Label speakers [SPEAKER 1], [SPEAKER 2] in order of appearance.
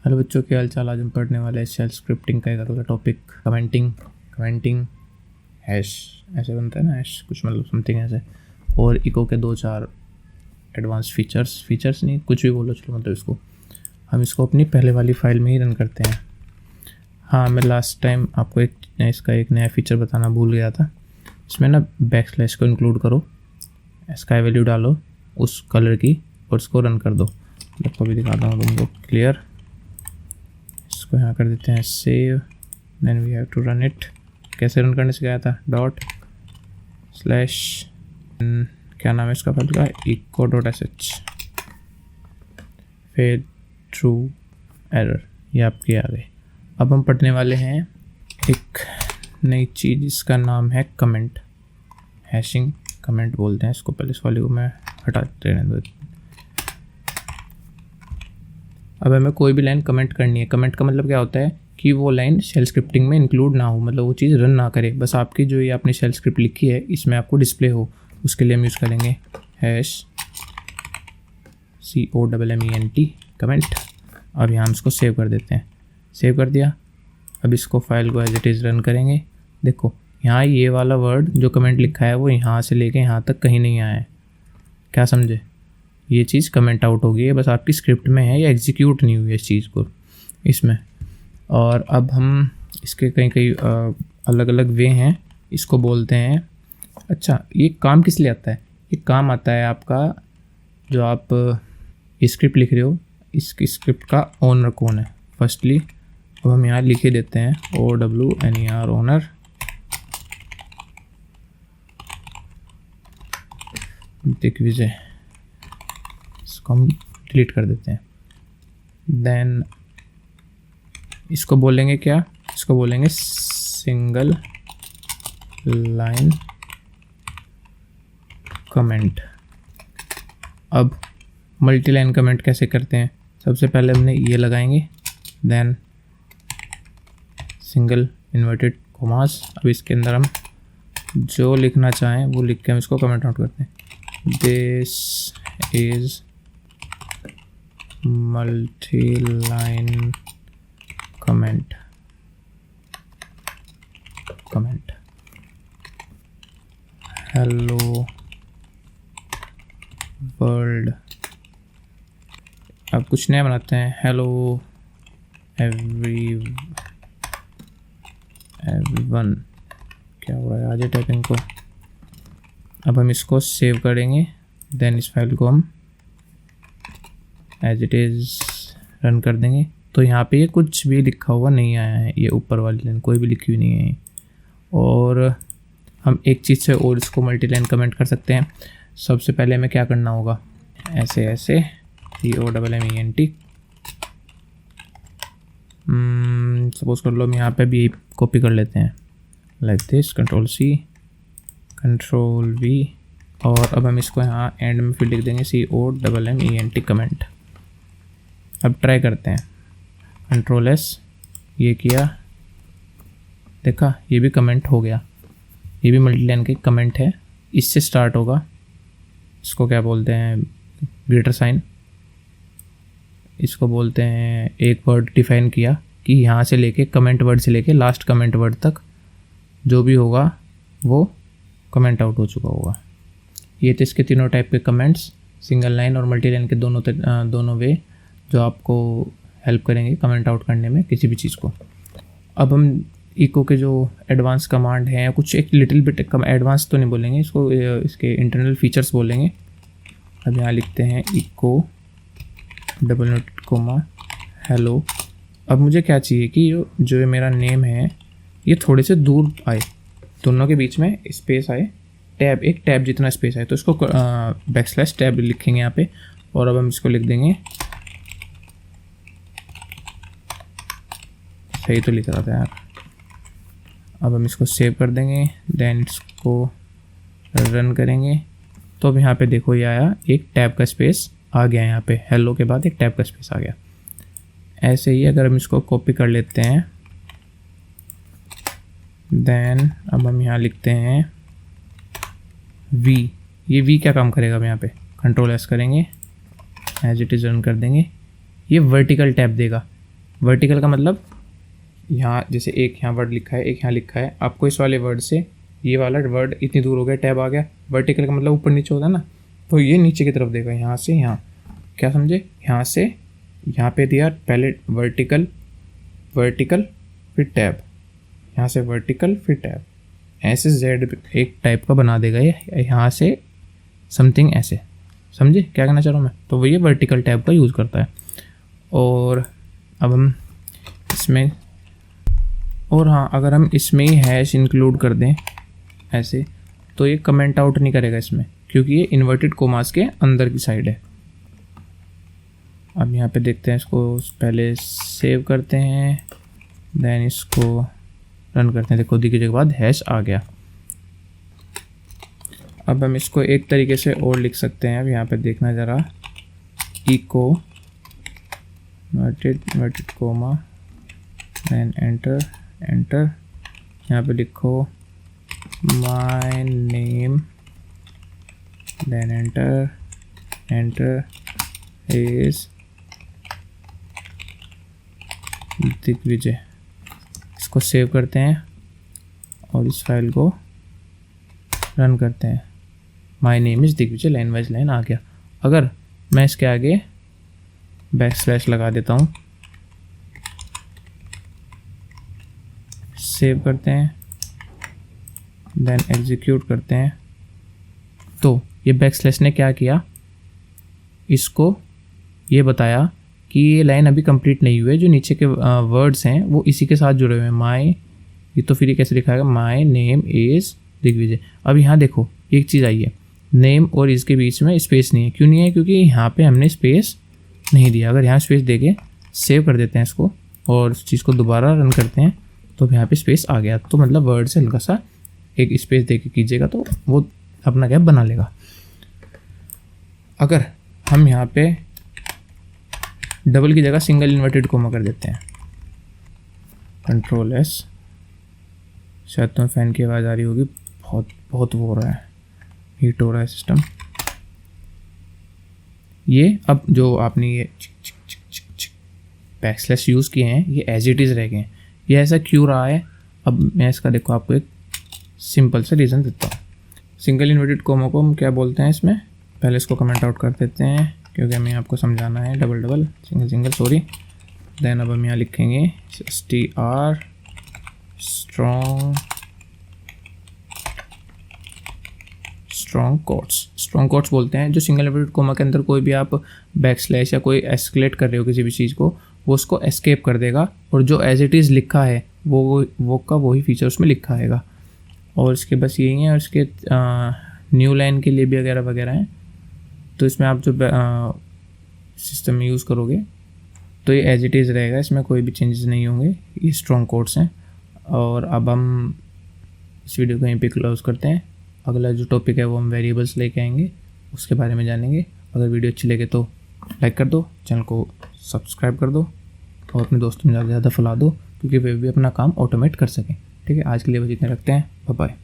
[SPEAKER 1] Hello बच्चों, क्या हाल चाल। आज हम पढ़ने वाले हैं शेल स्क्रिप्टिंग का एक अगला टॉपिक, कमेंटिंग हैश, ऐसे बनता है ना हैश, कुछ मतलब समथिंग ऐसे। और इको के 2-4 एडवांस फीचर्स नहीं, कुछ भी बोलो चलो, मतलब इसको हम अपनी पहले वाली फाइल में ही रन करते हैं। हाँ, मैं लास्ट टाइम आपको इसका एक नया फीचर बताना भूल गया था। इसमें ना बैकस्लैश को इंक्लूड करो, स्काई वैल्यू डालो उस कलर की और इसको रन कर दो। आपको भी दिखाता हूँ तुमको क्लियर। इसको यहाँ कर देते हैं save, then we have to run it. कैसे रन करने से गया था, डॉट / क्या नाम है इसका फाइल का, eco.sh, फिर ट्रू एरर, ये आपके आ गए। अब हम पढ़ने वाले हैं एक नई चीज़ जिसका नाम है कमेंट, हैशिंग कमेंट बोलते हैं इसको। पहले इस वाले को मैं हटा देने दो। अब हमें कोई भी लाइन कमेंट करनी है। कमेंट का मतलब क्या होता है कि वो लाइन शेल स्क्रिप्टिंग में इंक्लूड ना हो, मतलब वो चीज़ रन ना करे, बस आपकी जो ये आपने शेल स्क्रिप्ट लिखी है इसमें आपको डिस्प्ले हो। उसके लिए हम यूज़ करेंगे हैश COMMENT कमेंट। अब यहाँ हम इसको सेव कर देते हैं। सेव कर दिया। अब इसको फाइल को एज इट इज़ रन करेंगे। देखो यहाँ ये वाला वर्ड जो कमेंट लिखा है वो यहाँ से लेके यहाँ तक कहीं नहीं आया है। क्या समझे, ये चीज़ कमेंट आउट हो गई है, बस आपकी स्क्रिप्ट में है या एग्जीक्यूट नहीं हुई है इस चीज़ को इसमें। और अब हम इसके कई अलग अलग वे हैं, इसको बोलते हैं। अच्छा, ये काम किस लिए आता है? ये काम आता है आपका, जो आप ये स्क्रिप्ट लिख रहे हो, इसकी स्क्रिप्ट का ओनर कौन है फर्स्टली। अब हम यहाँ लिख ही देते हैं OWNER ओनर। दिग्विजय, इसको हम डिलीट कर देते हैं। देन इसको बोलेंगे क्या, इसको बोलेंगे सिंगल लाइन कमेंट। अब मल्टी लाइन कमेंट कैसे करते हैं? सबसे पहले हमने ये लगाएंगे, देन सिंगल इन्वर्टेड कोमास। अब इसके अंदर हम जो लिखना चाहें वो लिख के हम इसको कमेंट आउट करते हैं। This is multi line comment hello world. अब कुछ नया बनाते हैं, हेलो एवरीवन। क्या हो रहा है आज टाइपिंग को। अब हम इसको सेव करेंगे, देन इस फाइल को हम एज इट इज़ रन कर देंगे। तो यहाँ पे ये कुछ भी लिखा हुआ नहीं आया है, ये ऊपर वाली लाइन कोई भी लिखी हुई नहीं है। और हम एक चीज़ से और इसको मल्टी लाइन कमेंट कर सकते हैं। सबसे पहले हमें क्या करना होगा, ऐसे COMMENT। सपोज कर लो हम यहाँ पे भी कॉपी कर लेते हैं लाइक दिस, Ctrl+C Ctrl+V। और अब हम इसको यहाँ एंड में फिर लिख देंगे COMMENT कमेंट। अब ट्राई करते हैं, Ctrl+S, ये किया, देखा ये भी कमेंट हो गया। ये भी मल्टी लाइन के कमेंट है, इससे स्टार्ट होगा। इसको क्या बोलते हैं, ग्रेटर साइन। इसको बोलते हैं एक वर्ड डिफाइन किया कि यहाँ से लेके कमेंट वर्ड से लेके लास्ट कमेंट वर्ड तक जो भी होगा वो कमेंट आउट हो चुका होगा। ये थे इसके तीनों टाइप के कमेंट्स, सिंगल लाइन और मल्टी लाइन के दोनों वे जो आपको हेल्प करेंगे कमेंट आउट करने में किसी भी चीज़ को। अब हम इको के जो एडवांस कमांड हैं, कुछ एक लिटिल बिट कम एडवांस तो नहीं बोलेंगे इसको, इसके इंटरनल फीचर्स बोलेंगे। अब यहाँ लिखते हैं इको $, हेलो। अब मुझे क्या चाहिए कि जो मेरा नेम है ये थोड़े से दूर आए, दोनों के बीच में स्पेस आए, एक टैब जितना स्पेस आए। तो इसको \टैब लिखेंगे यहाँ पे। और अब हम इसको लिख देंगे, सही तो लिख रहा था यार। अब हम इसको सेव कर देंगे, देन इसको रन करेंगे। तो अब यहाँ पे देखो ये आया, एक टैब का स्पेस आ गया यहाँ पे, हेलो के बाद एक टैब का स्पेस आ गया। ऐसे ही अगर हम इसको कॉपी कर लेते हैं, देन अब हम यहाँ लिखते हैं V। ये V क्या काम करेगा, अब यहाँ पे Ctrl+S करेंगे, एज इट इज़ रन कर देंगे। ये वर्टिकल टैब देगा। वर्टिकल का मतलब यहाँ जैसे एक यहाँ वर्ड लिखा है, एक यहाँ लिखा है, आपको इस वाले वर्ड से ये वाला वर्ड इतनी दूर हो गया, टैब आ गया। वर्टिकल का मतलब ऊपर नीचे होता है ना, तो ये नीचे की तरफ देगा, यहाँ से यहाँ, क्या समझे, यहाँ से यहाँ पे दिया पहले वर्टिकल, वर्टिकल फिर टैब, यहाँ से वर्टिकल फिर टैब, ऐसे जेड एक टाइप का बना देगा ये, यहाँ से समथिंग ऐसे, समझे क्या कहना चाह रहा हूँ मैं। तो वो ये वर्टिकल टैब का यूज़ करता है। और अब हम इसमें, और हाँ, अगर हम इसमें ही हैश इंक्लूड कर दें ऐसे, तो ये कमेंट आउट नहीं करेगा इसमें, क्योंकि ये इन्वर्टेड कोमास के अंदर की साइड है। अब यहाँ पे देखते हैं, इसको पहले सेव करते हैं, देन इसको रन करते हैं। देखो दिखे के बाद हैश आ गया। अब हम इसको एक तरीके से और लिख सकते हैं। अब यहाँ पे देखना ज़रा, echo inverted comma, then enter, enter, यहाँ पे लिखो my name, then enter, enter is Digvijay. इसको सेव करते हैं और इस फाइल को रन करते हैं। My name is Digvijay, line wise line आ गया। अगर मैं इसके आगे बैकस्लैश लगा देता हूँ, सेव करते हैं, देन एग्जीक्यूट करते हैं, तो ये बैकस्लैश ने क्या किया, इसको ये बताया कि ये लाइन अभी कंप्लीट नहीं हुई है, जो नीचे के वर्ड्स हैं वो इसी के साथ जुड़े हुए हैं। माय, ये तो फिर ये कैसे लिखाएगा, माय नेम इज़ दिग्विजय। अब यहाँ देखो एक चीज़ आई है, नेम और इसके बीच में स्पेस नहीं है। क्यों नहीं है, क्योंकि यहाँ पे हमने स्पेस नहीं दिया। अगर यहाँ स्पेस देके सेव कर देते हैं इसको और इस चीज़ को दोबारा रन करते हैं, तो यहाँ पे स्पेस आ गया। तो मतलब वर्ड से हल्का सा एक स्पेस दे के कीजिएगा तो वो अपना गैप बना लेगा। अगर हम यहाँ पे डबल की जगह सिंगल इन्वर्टेड कोमा कर देते हैं, कंट्रोल एस, शायद तुम्हें फ़ैन की आवाज़ आ रही होगी, बहुत बहुत वो हो रहा है, हीट हो रहा है सिस्टम। ये अब जो आपने ये बैकस्लैश यूज़ किए हैं, ये एज इट इज़ रह गए हैं। ये ऐसा क्यों रहा है, अब मैं इसका देखो आपको एक सिंपल सा रीज़न देता हूँ। सिंगल इन्वर्टेड कोमा को हम क्या बोलते हैं इसमें, पहले इसको कमेंट आउट कर देते हैं क्योंकि हमें आपको समझाना है। Double double, single single, sorry. Then अब हम यहाँ लिखेंगे str स्ट्रॉन्ग कोट्स बोलते हैं। जो सिंगल इन्वर्टेड कोमा के अंदर कोई भी आप बैकस्लैश या कोई एस्केलेट कर रहे हो किसी भी चीज़ को, वो उसको एस्केप कर देगा और जो एज इट इज़ लिखा है वो का वही फीचर उसमें लिखा आएगा। और इसके बस यही है। और इसके न्यू लाइन के लिए भी वगैरह वगैरह हैं। तो इसमें आप जो सिस्टम में यूज़ करोगे तो ये एज इट इज़ रहेगा, इसमें कोई भी चेंजेस नहीं होंगे। ये स्ट्रॉन्ग कोट्स हैं। और अब हम इस वीडियो को यहीं पे क्लोज करते हैं। अगला जो टॉपिक है वो हम वेरिएबल्स लेके आएंगे, उसके बारे में जानेंगे। अगर वीडियो अच्छी लगे तो लाइक कर दो, चैनल को सब्सक्राइब कर दो और अपने दोस्तों में ज़्यादा से ज़्यादा फैला दो, क्योंकि वे भी अपना काम ऑटोमेट कर सकें। ठीक है, आज के लिए बस इतने रखते हैं। Bye bye.